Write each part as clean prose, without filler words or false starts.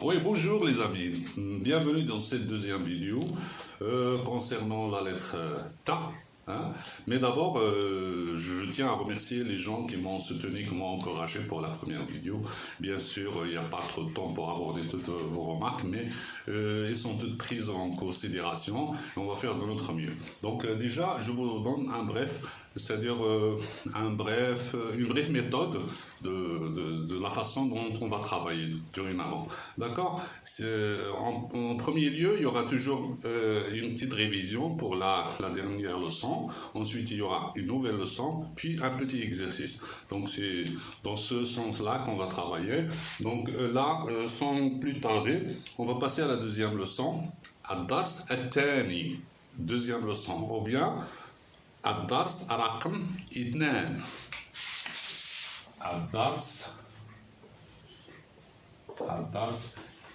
Oui, bonjour les amis. Bienvenue dans cette deuxième vidéo concernant la lettre Ta. Hein. Mais d'abord, je tiens à remercier les gens qui m'ont soutenu, qui m'ont encouragé pour la première vidéo. Bien sûr, il n'y a pas trop de temps pour aborder toutes vos remarques, mais elles sont toutes prises en considération et on va faire de notre mieux. Donc déjà, je vous donne un bref, c'est-à-dire une brève méthode de la façon dont on va travailler dorénavant. D'accord? En premier lieu, il y aura toujours une petite révision pour la dernière leçon. Ensuite, il y aura une nouvelle leçon, puis un petit exercice. Donc, c'est dans ce sens-là qu'on va travailler. Donc là, sans plus tarder, on va passer à la deuxième leçon. Ad-dars at-tani. Deuxième leçon. Ou bien ad-dars raqam idnan. Ad-dars.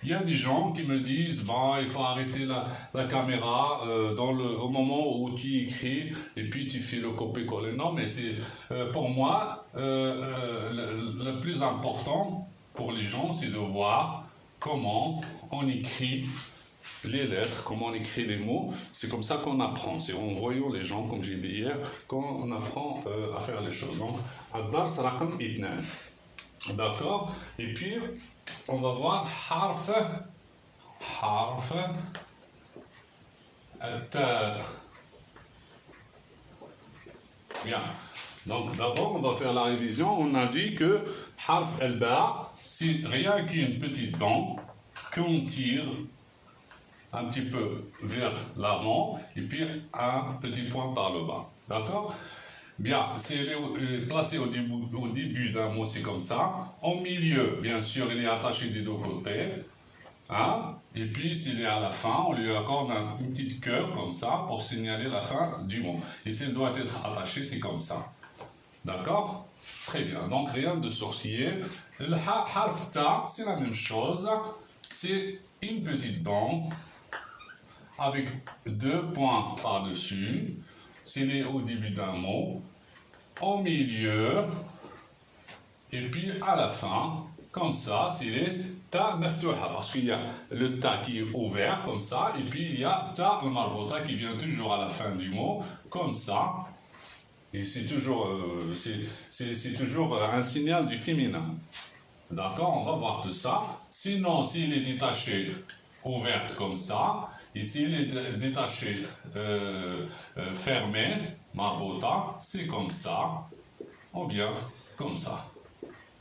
Il y a des gens qui me disent bah, il faut arrêter la caméra au moment où tu écris et puis tu fais le copier-coller. Non, mais c'est pour moi le plus important pour les gens, c'est de voir comment on écrit les lettres, comment on écrit les mots. C'est comme ça qu'on apprend. C'est en voyant les gens, comme j'ai dit hier, qu'on apprend à faire les choses. Donc, ad-dars raqam idnan. D'accord? Et puis, on va voir harf ta. Bien. Donc, d'abord, on va faire la révision. On a dit que harf al-ba, c'est rien qu'une petite dent qu'on tire un petit peu vers l'avant et puis un petit point par le bas. D'accord? Bien, c'est placé au début d'un mot, c'est comme ça. Au milieu, bien sûr, il est attaché des deux côtés. Hein? Et puis, s'il est à la fin, on lui accorde une petite cœur comme ça pour signaler la fin du mot. Et s'il doit être attaché, c'est comme ça. D'accord? Très bien. Donc, rien de sorcier. Le harf ta, c'est la même chose. C'est une petite dent avec deux points par-dessus. S'il est au début d'un mot, au milieu, et puis à la fin, comme ça, s'il est ta maftuha, parce qu'il y a le ta qui est ouvert, comme ça, et puis il y a ta marbota qui vient toujours à la fin du mot, comme ça, et c'est toujours un signal du féminin. D'accord, on va voir tout ça. Sinon, s'il est détaché, ouverte comme ça, et s'il est détaché, fermé, marbota, c'est comme ça, ou bien comme ça.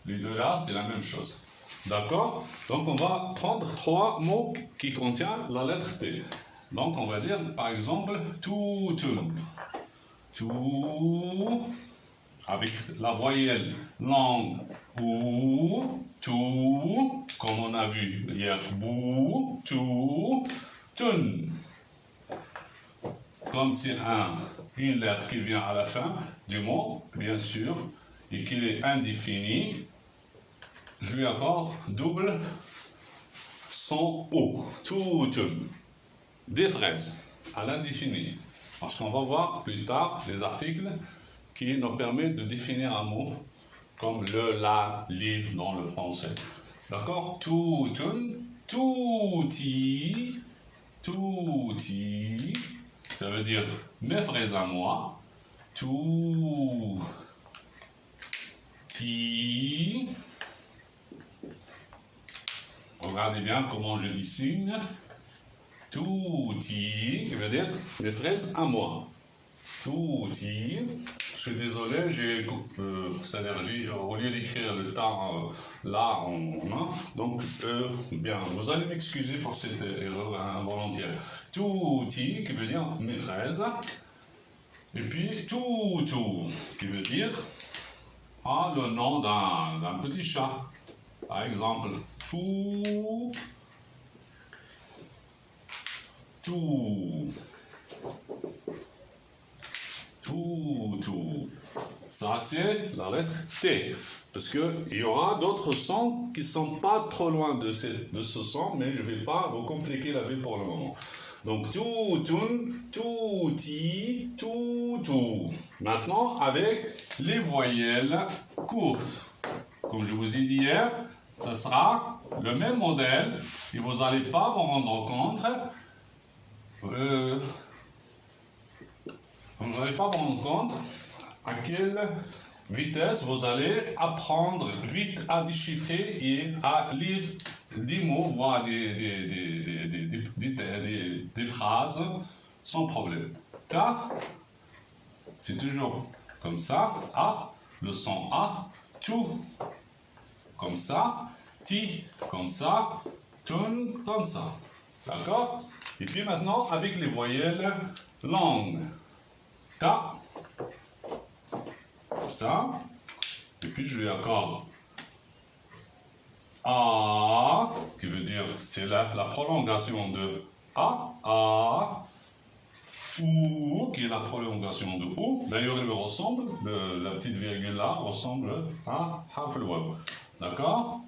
Les deux là, c'est la même chose. D'accord? Donc, on va prendre trois mots qui contiennent la lettre T. Donc, on va dire, par exemple, tutun. Tout, avec la voyelle langue ou, tout, comme on a vu hier, bou, tout, tun. Comme c'est une lettre qui vient à la fin du mot, bien sûr, et qu'il est indéfini, je lui accorde double son O. Tutun. Des fraises à l'indéfini. Parce qu'on va voir plus tard les articles qui nous permettent de définir un mot comme le, la, li dans le français. D'accord? Tutun, tuti, tuti, ça veut dire mes fraises à moi. Tuti. Regardez bien comment je dessine. Tuti, qui veut dire mes fraises à moi. Tuti. Je suis désolé, c'est-à-dire au lieu d'écrire le temps là en main, donc bien, vous allez m'excuser pour cette erreur involontaire. Tuti, qui veut dire mes fraises, et puis toutou, qui veut dire le nom d'un petit chat. Par exemple, tout. Ça, c'est la lettre T. Parce qu'il y aura d'autres sons qui ne sont pas trop loin de ce son, mais je ne vais pas vous compliquer la vie pour le moment. Donc, tutun, tuti, tutu. Maintenant, avec les voyelles courtes. Comme je vous ai dit hier, ça sera le même modèle et vous n'allez pas vous rendre compte. Vous n'allez pas vous rendre compte à quelle vitesse vous allez apprendre vite à déchiffrer et à lire des mots, voire des phrases sans problème. Ta, c'est toujours comme ça. A, le son A. Tu, comme ça. Ti, comme ça. Tun, comme ça. D'accord? Et puis maintenant, avec les voyelles longues. Ta, comme ça. Et puis je lui accorde A, qui veut dire, c'est la prolongation de A. Ou, qui est la prolongation de O. D'ailleurs, elle me ressemble, la petite virgule là ressemble à Harf al-Waw. D'accord?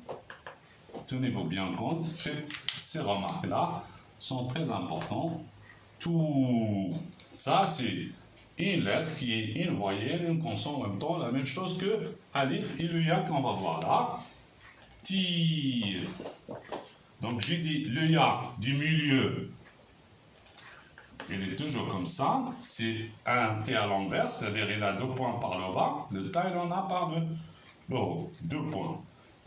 Tenez-vous bien compte, faites ces remarques-là, sont très importantes. Tout ça, c'est une lettre qui est une voyelle et une consonne en même temps, la même chose que Alif et le Ya qu'on va voir là. Ti. Donc j'ai dit le Ya du milieu. Il est toujours comme ça, c'est un T à l'envers, c'est-à-dire il a 2 points par le bas, le Ta il en a par le haut, 2 points.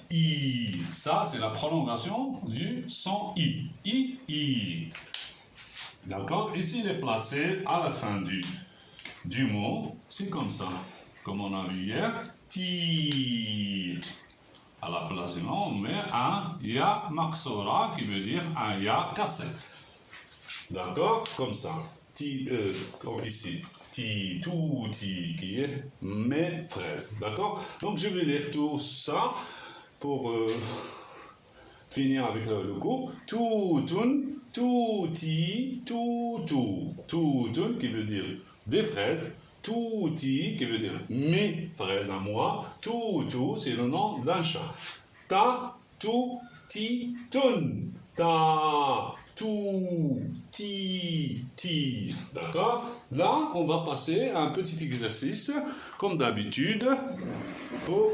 I, ça c'est la prolongation du son I. I. D'accord? Ici il est placé à la fin du mot, c'est comme ça, comme on a vu hier, Ti. À la place du nom, on met un Ya Maksora qui veut dire un Ya cassé. D'accord? Comme ça. Ti, comme ici. Ti, tout, ti, qui est mes fraises. D'accord? Donc, je vais lire tout ça pour finir avec le cours. Toutun, touti, toutou. Toutun qui veut dire des fraises. Touti qui veut dire mes fraises à moi. Toutou, c'est le nom d'un chat. Ta, tou, ti, tun. Ta, tout, ti. D'accord? Là, on va passer à un petit exercice, comme d'habitude, pour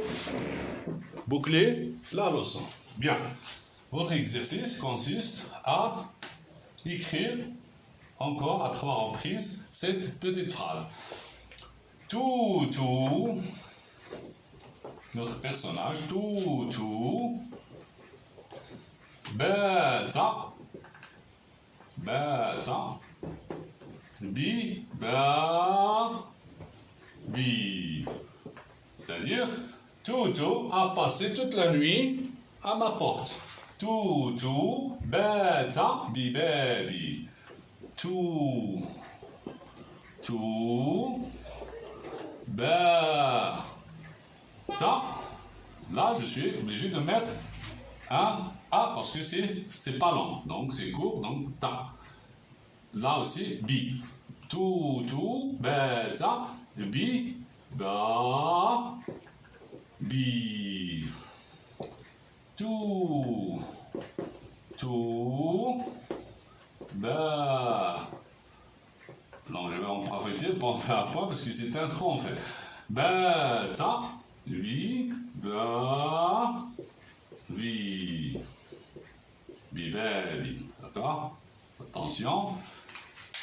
boucler la leçon. Bien. Votre exercice consiste à écrire encore à 3 reprises cette petite phrase. Tout, notre personnage, tout, bêta, bi, c'est-à-dire, Toutou a passé toute la nuit à ma porte. Toutou, bêta, bi, baby. Tout, bêta. Là, je suis obligé de mettre un A parce que c'est pas long, donc c'est court, donc ta. Là aussi, bi. Tout, bêta, bi, ba, bi. Tout, ba. Non, je vais en profiter pour faire un point parce que c'était un trou en fait. Bêta, bi, ba, bi. Baby. D'accord? Attention.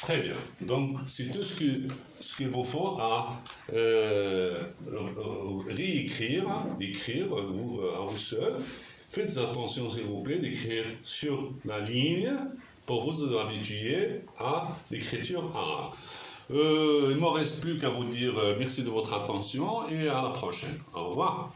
Très bien. Donc, c'est tout ce qu'il vous faut à réécrire, écrire à vous seul. Faites attention, s'il vous plaît, d'écrire sur la ligne pour vous habituer à l'écriture arabe. Il ne me reste plus qu'à vous dire merci de votre attention et à la prochaine. Au revoir.